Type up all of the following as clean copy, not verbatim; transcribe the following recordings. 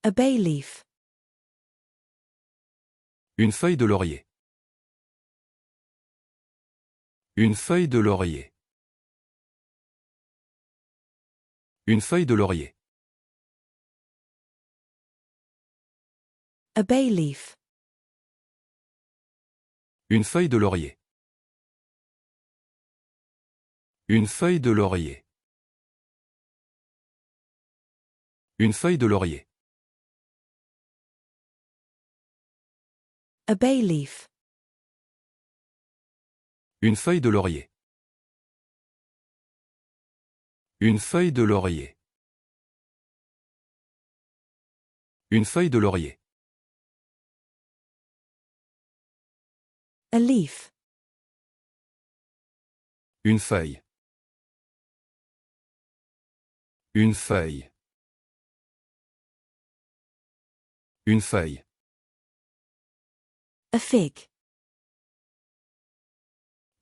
A bay leaf. Une feuille de laurier. Une feuille de laurier. Une feuille de laurier. A bay leaf. Une feuille de laurier. Une feuille de laurier. Une feuille de laurier. A bay leaf. Une feuille de laurier. Une feuille de laurier. Une feuille de laurier. A leaf. Une feuille. Une feuille. Une feuille. A fig.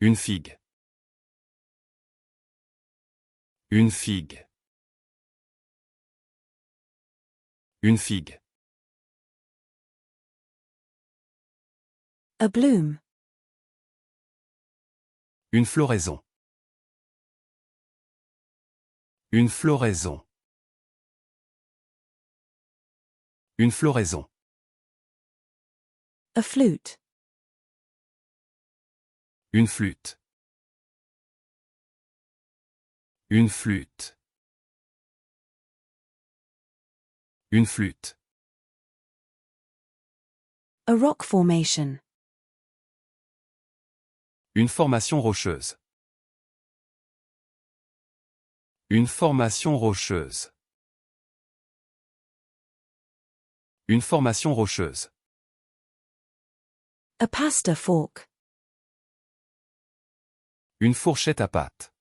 Une figue. Une figue. Une figue. A bloom. Une floraison. Une floraison. Une floraison. A flute. Une flûte. Une flûte. Une flûte. A rock formation. Une formation rocheuse. Une formation rocheuse. Une formation rocheuse. A pasta fork. Une fourchette à pâte.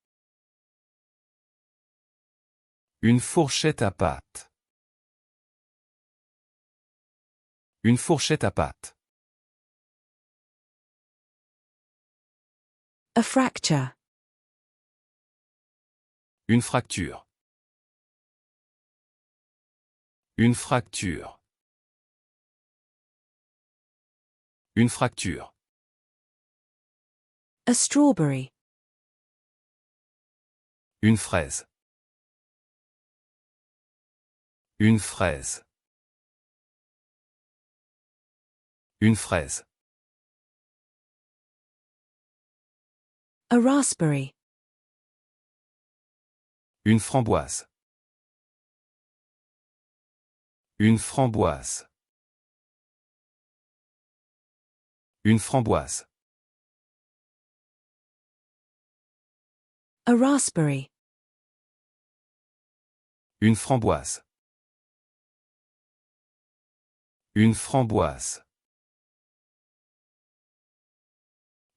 Une fourchette à pâte. Une fourchette à pâte. A fracture. Une fracture. Une fracture. Une fracture. A strawberry. Une fraise. Une fraise. Une fraise. A raspberry. Une framboise. Une framboise. Une framboise. A raspberry. Une framboise. Une framboise.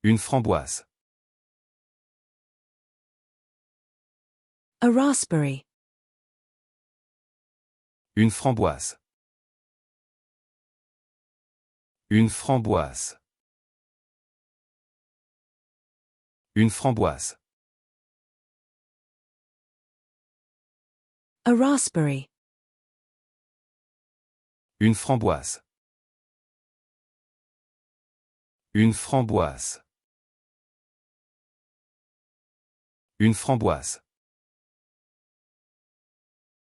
Une framboise. A raspberry. Une framboise. Une framboise. Une framboise. A raspberry. Une framboise. Une framboise. Une framboise.